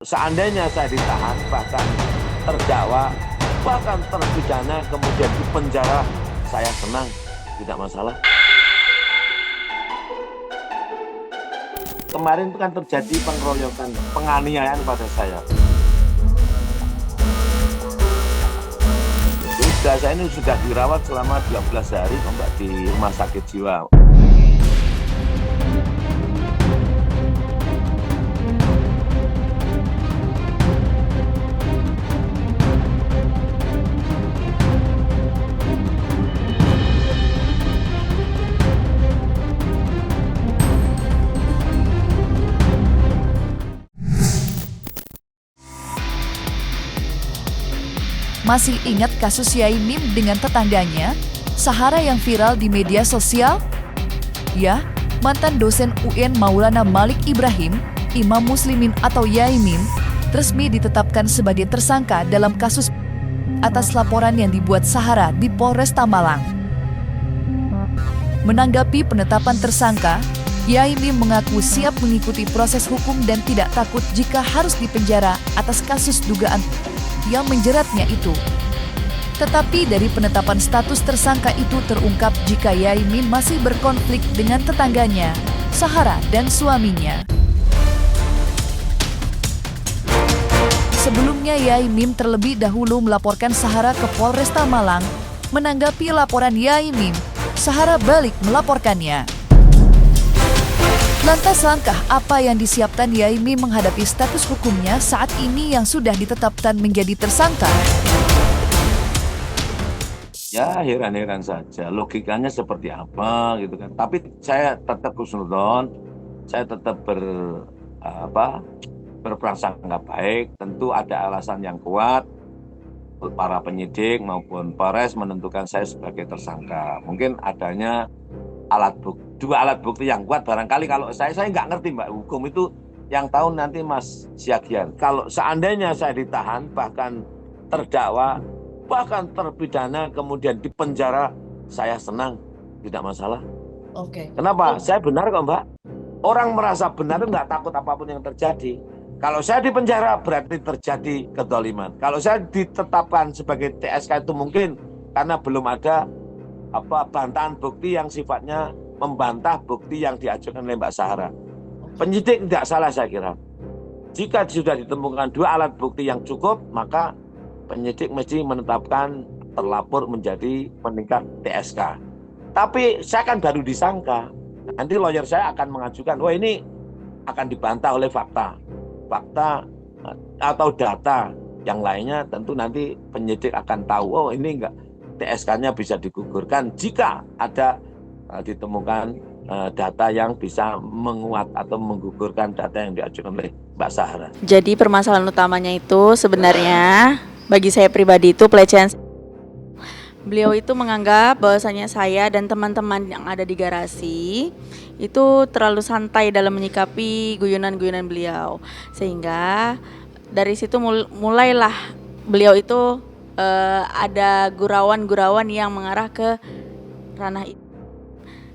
Seandainya saya ditahan, bahkan terdakwa, bahkan terpidana, kemudian dipenjara, saya senang, tidak masalah. Kemarin itu kan terjadi pengeroyokan, penganiayaan pada saya. Saya ini sudah dirawat selama 12 hari Mbak, di rumah sakit jiwa. Masih ingat kasus Yai Mim dengan tetangganya, Sahara yang viral di media sosial? Ya, mantan dosen UN Maulana Malik Ibrahim, Imam Muslimin atau Yai Mim, resmi ditetapkan sebagai tersangka dalam kasus atas laporan yang dibuat Sahara di Polresta Malang. Menanggapi penetapan tersangka, Yai Mim mengaku siap mengikuti proses hukum dan tidak takut jika harus dipenjara atas kasus dugaan yang menjeratnya itu. Tetapi dari penetapan status tersangka itu terungkap jika Yai Mim masih berkonflik dengan tetangganya, Sahara dan suaminya. Sebelumnya Yai Mim terlebih dahulu melaporkan Sahara ke Polresta Malang. Menanggapi laporan Yai Mim, Sahara balik melaporkannya. Lantas langkah apa yang disiapkan Yai Mim menghadapi status hukumnya saat ini yang sudah ditetapkan menjadi tersangka? Ya heran-heran saja, logikanya seperti apa gitu kan. Tapi saya tetap husnuzon, saya tetap berprasangka baik. Tentu ada alasan yang kuat para penyidik maupun Polres menentukan saya sebagai tersangka. Mungkin adanya dua alat bukti yang kuat barangkali. Kalau saya nggak ngerti Mbak, hukum itu yang tahu nanti Mas Syagian. Kalau seandainya saya ditahan, bahkan terdakwa, bahkan terpidana, kemudian dipenjara, saya senang, tidak masalah. Oke. Kenapa? Saya benar kok Mbak. Orang merasa benar itu nggak takut apapun yang terjadi. Kalau saya dipenjara berarti terjadi kedzaliman. Kalau saya ditetapkan sebagai TSK itu mungkin karena belum ada bantahan bukti yang sifatnya membantah bukti yang diajukan oleh Mbak Sahara. Penyidik tidak salah saya kira. Jika sudah ditemukan dua alat bukti yang cukup, maka penyidik mesti menetapkan terlapor menjadi meningkat TSK. Tapi saya kan baru disangka. Nanti lawyer saya akan mengajukan, wah ini akan dibantah oleh fakta atau data yang lainnya. Tentu nanti penyidik akan tahu, oh ini enggak, TSK-nya bisa digugurkan jika ada ditemukan data yang bisa menguat atau menggugurkan data yang diajukan oleh Mbak Sahara. Jadi permasalahan utamanya itu sebenarnya bagi saya pribadi itu pelecehan. Beliau itu menganggap bahwasanya saya dan teman-teman yang ada di garasi itu terlalu santai dalam menyikapi guyonan-guyonan beliau. Sehingga dari situ mulailah beliau itu ada gurauan-gurauan yang mengarah ke ranah itu.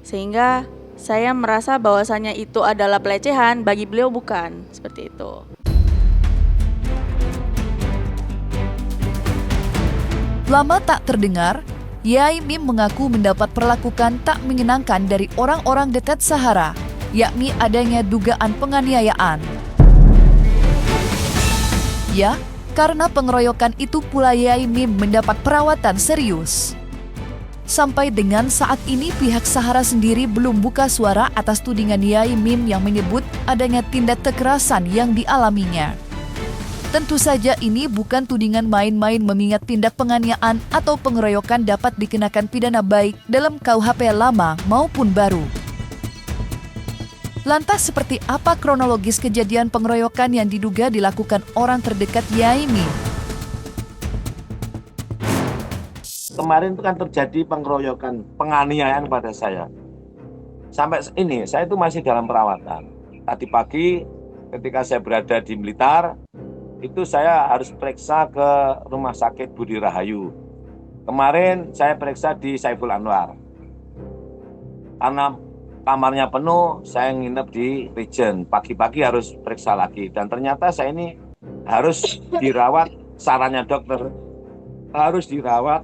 Sehingga saya merasa bahwasanya itu adalah pelecehan, bagi beliau bukan, seperti itu. Lama tak terdengar, Yai Mim mengaku mendapat perlakuan tak menyenangkan dari orang-orang dekat Sahara, yakni adanya dugaan penganiayaan. Ya, karena pengeroyokan itu pula Yai Mim mendapat perawatan serius. Sampai dengan saat ini pihak Sahara sendiri belum buka suara atas tudingan Yai Mim yang menyebut adanya tindak kekerasan yang dialaminya. Tentu saja ini bukan tudingan main-main mengingat tindak penganiayaan atau pengeroyokan dapat dikenakan pidana baik dalam KUHP lama maupun baru. Lantas seperti apa kronologis kejadian pengeroyokan yang diduga dilakukan orang terdekat Yai Mim? Kemarin itu kan terjadi pengeroyokan, penganiayaan pada saya. Sampai ini saya itu masih dalam perawatan. Tadi pagi ketika saya berada di Blitar, itu saya harus periksa ke Rumah Sakit Budi Rahayu. Kemarin saya periksa di Saiful Anwar. Karena kamarnya penuh, saya nginep di Regent. Pagi-pagi harus periksa lagi. Dan ternyata saya ini harus dirawat, sarannya dokter harus dirawat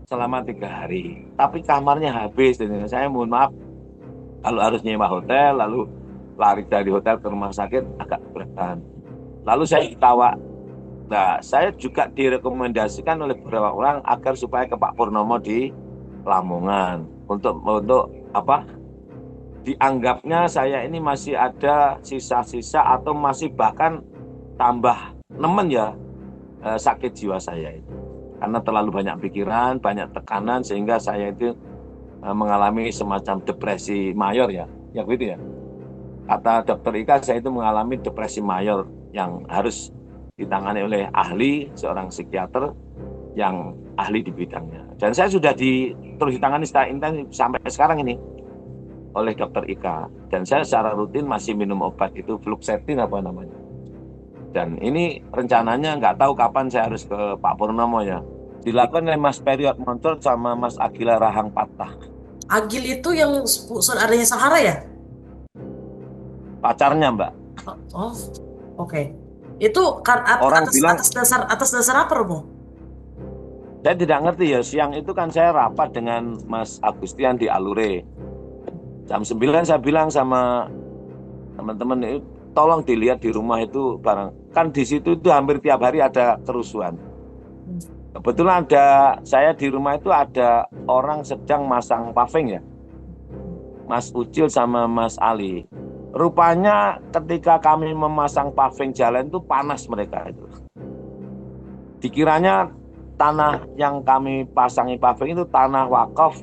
selama 3 hari. Tapi kamarnya habis, dan saya mohon maaf kalau harus nyewa hotel, lalu lari dari hotel ke rumah sakit agak berat. Lalu saya ditawa. Nah, saya juga direkomendasikan oleh beberapa orang agar supaya ke Pak Purnomo di Lamongan untuk apa? Dianggapnya saya ini masih ada sisa-sisa atau masih bahkan tambah nemen ya sakit jiwa saya itu. Karena terlalu banyak pikiran, banyak tekanan sehingga saya itu mengalami semacam depresi mayor ya gitu ya. Kata dokter Ika, saya itu mengalami depresi mayor yang harus ditangani oleh ahli, seorang psikiater yang ahli di bidangnya. Dan saya sudah terus ditangani secara intensif sampai sekarang ini oleh dokter Ika. Dan saya secara rutin masih minum obat itu fluoxetine apa namanya. Dan ini rencananya nggak tahu kapan saya harus ke Pak Purnomo ya. Dilakukan oleh Mas Periot Montor sama Mas Agila Rahang Patah. Agil itu yang saudaranya Sahara ya? Pacarnya, Mbak. Oh, oke. Itu kan Orang bilang, atas dasar apa, Romo? saya tidak ngerti ya. Siang itu kan saya rapat dengan Mas Agustian di Alure. Jam 9 saya bilang sama teman-teman itu, tolong dilihat di rumah itu barang. Kan di situ itu hampir tiap hari ada kerusuhan. Kebetulan saya di rumah itu ada orang sedang masang paving ya. Mas Ucil sama Mas Ali. Rupanya ketika kami memasang paving jalan itu panas mereka itu. Dikiranya tanah yang kami pasangi paving itu tanah wakaf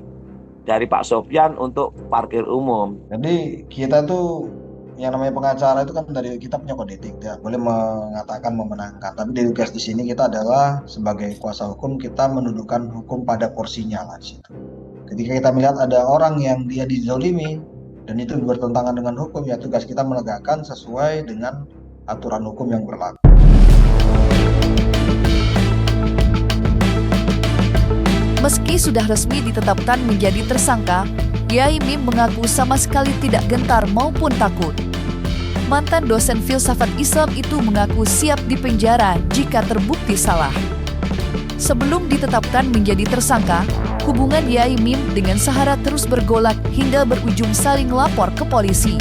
dari Pak Sofyan untuk parkir umum. Jadi kita tuh yang namanya pengacara itu kan dari kita punya kode etik, tidak boleh mengatakan memenangkan. Tapi di tugas di sini kita adalah sebagai kuasa hukum, kita mendudukan hukum pada porsinya lah di situ. Ketika kita melihat ada orang yang dia dizolimi dan itu bertentangan dengan hukum, ya tugas kita menegakkan sesuai dengan aturan hukum yang berlaku. Meski sudah resmi ditetapkan menjadi tersangka, Yai Mim mengaku sama sekali tidak gentar maupun takut. Mantan dosen filsafat Islam itu mengaku siap dipenjara jika terbukti salah. Sebelum ditetapkan menjadi tersangka, hubungan Yai Mim dengan Sahara terus bergolak hingga berujung saling lapor ke polisi.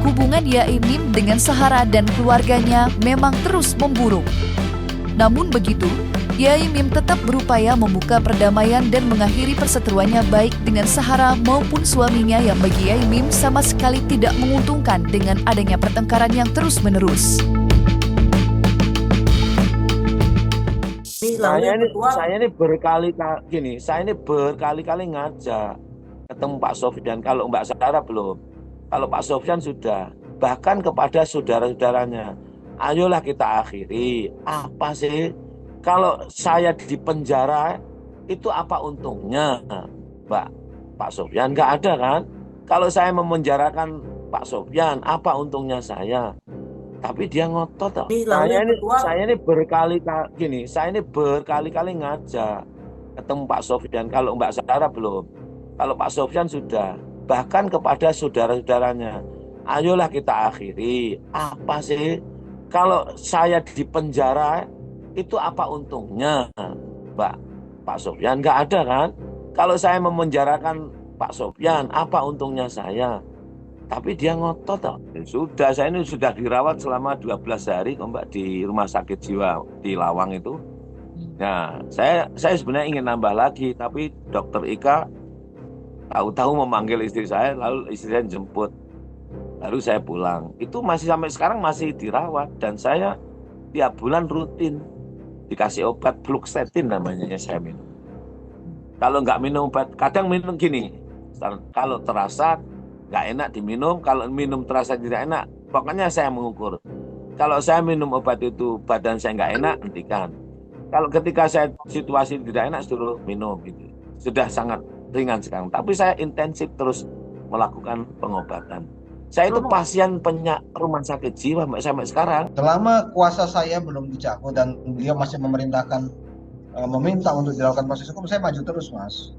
Hubungan Yai Mim dengan Sahara dan keluarganya memang terus memburuk. Namun begitu, Yai Mim tetap berupaya membuka perdamaian dan mengakhiri perseteruannya baik dengan Sahara maupun suaminya yang bagi Yai Mim sama sekali tidak menguntungkan dengan adanya pertengkaran yang terus-menerus. Saya ini berkali-kali ngajak ketemu Pak Sofyan. Kalau Mbak Sahara belum, kalau Pak Sofyan sudah, bahkan kepada saudara-saudaranya, ayolah kita akhiri. Apa sih? Kalau saya di penjara, itu apa untungnya, Pak Sofyan? Nggak ada kan? Kalau saya memenjarakan Pak Sofyan, apa untungnya saya? Tapi dia ngotot. Saya ini berkali-kali ngajak ketemu Pak Sofyan. Kalau Mbak Sahara belum, kalau Pak Sofyan sudah, bahkan kepada saudara-saudaranya, ayolah kita akhiri. Apa sih? Kalau saya di penjara, itu apa untungnya, Pak Sofyan? Nggak ada kan? Kalau saya memenjarakan Pak Sofyan, apa untungnya saya? Tapi dia ngotot. Sudah, saya ini sudah dirawat selama 12 hari kok Mbak di rumah sakit jiwa di Lawang itu. Nah, saya sebenarnya ingin nambah lagi, tapi dokter Ika tahu-tahu memanggil istri saya, lalu istri saya jemput. Lalu saya pulang. Itu masih sampai sekarang masih dirawat dan saya tiap bulan rutin dikasih obat fluoxetine namanya saya minum. Kalau nggak minum obat, kadang minum gini. Kalau terasa nggak enak diminum, kalau minum terasa tidak enak, pokoknya saya mengukur. Kalau saya minum obat itu badan saya nggak enak, hentikan. Kalau ketika saya situasi tidak enak, suruh minum gitu. Sudah sangat ringan sekarang. Tapi saya intensif terus melakukan pengobatan. Saya itu pasien rumah sakit jiwa sampai sekarang. Selama kuasa saya belum dicabut dan beliau masih memerintahkan, meminta untuk dilakukan proses hukum, saya maju terus, Mas.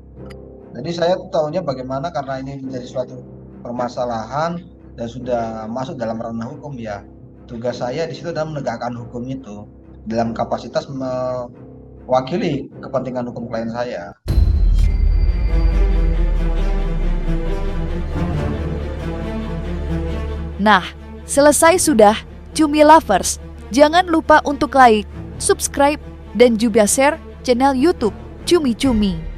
Jadi saya tahunya bagaimana karena ini menjadi suatu permasalahan dan sudah masuk dalam ranah hukum, ya Tugas saya di situ adalah menegakkan hukum itu dalam kapasitas mewakili kepentingan hukum klien saya. Nah, selesai sudah, Cumi Lovers. Jangan lupa untuk like, subscribe, dan juga share channel YouTube Cumi Cumi.